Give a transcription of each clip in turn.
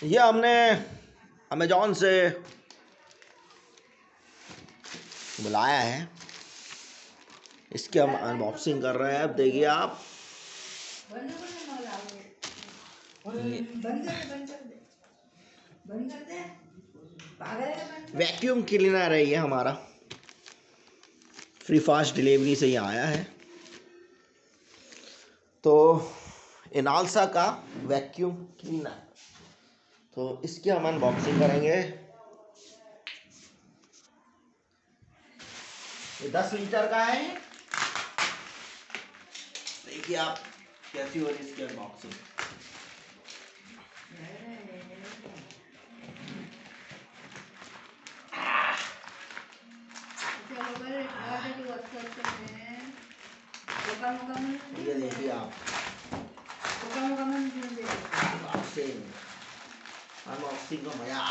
ये हमने अमेजोन से बुलाया है, इसकी हम अनबॉक्सिंग कर रहे हैं। अब देखिए आप, वैक्यूम क्लीनर है ये हमारा, फ्री फास्ट डिलीवरी से ही आया है। तो इनालसा का वैक्यूम क्लीनर, तो इसकी हम अनबॉक्सिंग करेंगे। ये 10 लीटर का है। देखिए आप कैसी हो रही इसकी अनबॉक्सिंग। ये देखिए आप अनबॉक्सिंग का मजा।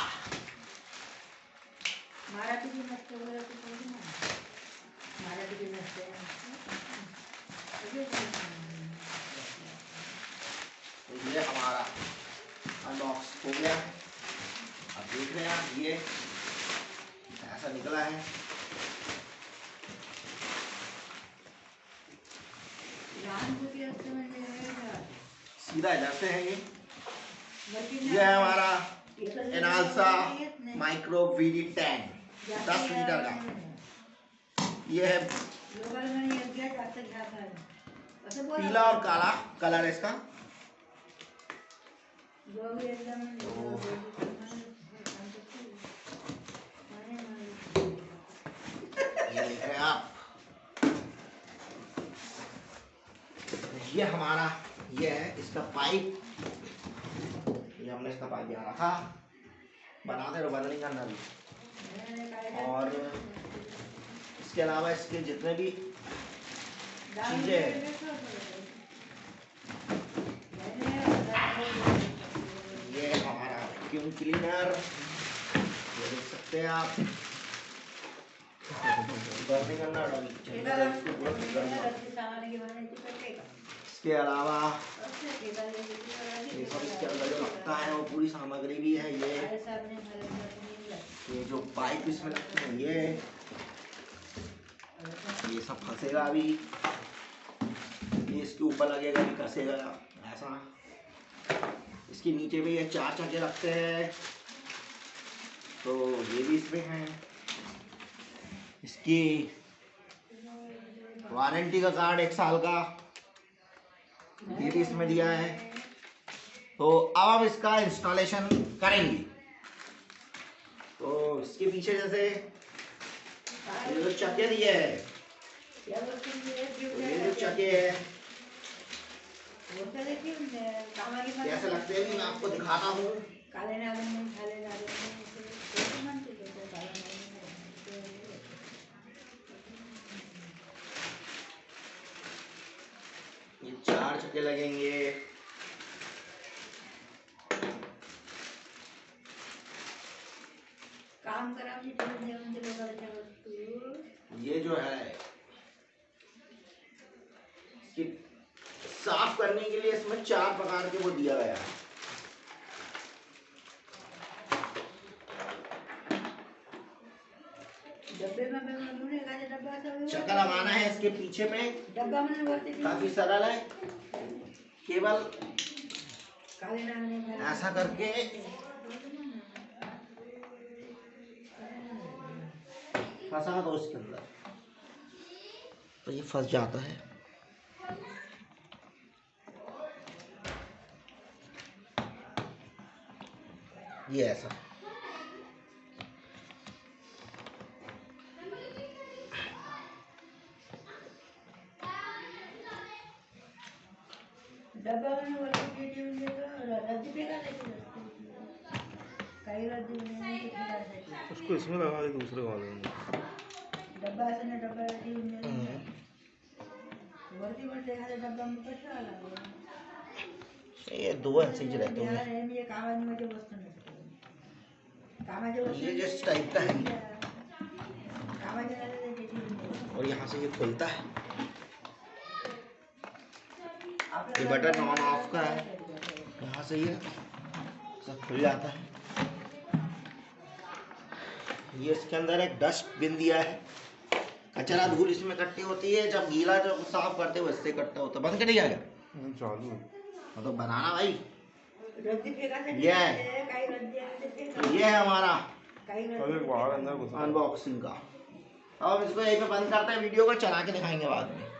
ये हमारा अनबॉक्स हो गया। अब देख रहे हैं आप, ये ऐसा निकला है। सीधा इधर से है ये है हमारा इनालसा माइक्रो वीडी टैंक, 10 लीटर का। ये है पीला और काला कलर है इसका। ये देख रहे हैं आप, ये हमारा ये है इसका पाइप। ये हमने इसका पाइप यहाँ रखा, बनाते रहो, बदलिंग करना भी। और इसके अलावा इसके जितने भी चीजें हैं, ये हमारा वैक्यूम क्लीनर, ये देख सकते हैं आप। बर्निंग करना इसके अलावा ये सब इसके अंदर जो लगता है वो पूरी सामग्री भी है। ये जो पाइप इसमें लगते हैं, ये सब फंसेगा अभी, ये इसके ऊपर लगेगा भी, कसेगा ऐसा। इसके नीचे भी ये 4 चक्के लगते हैं, तो ये भी इसमें है। इसकी वारंटी का कार्ड 1 साल का ये भी इसमें दिया है। तो अब हम इसका इंस्टॉलेशन करेंगे। तो इसके पीछे जैसे ये जो चक्के दिए है, ये जो चक्के है कैसे लगते हैं मैं आपको दिखाता हूँ। ये 4 चक्के लगेंगे। ये जो है इसकी साफ करने के लिए इसमें 4 प्रकार के वो दिया गया है। चक्का लगाना है इसके पीछे में, काफी सरल है। केवल ऐसा करके फंसा दो इसके अंदर, तो ये फंस जाता है। ये ऐसा उसको इसमें लगा दे, दूसरे वाले में। ये 2 ऐसे ही रहते हैं। ये जिस टाइप का है और यहाँ से ये खुलता है। ये बटन ऑन ऑफ का है, यहाँ से ये सब खुल जाता है। ये इसके अंदर एक डस्टबिन दिया है, कचरा धूल इसमें इकट्ठी होती है, जब गीला जब साफ करते हो इससे इकट्ठा होता है। बंद कर दिया क्या? चालू है। हाँ तो बनाना भाई। ये है हमारा अरे बाहर अंदर घुसा। अनबॉक्सिंग का। अब इसको यहीं पे बंद करते हैं, वीडियो को चला के दिखाएंगे बाद में।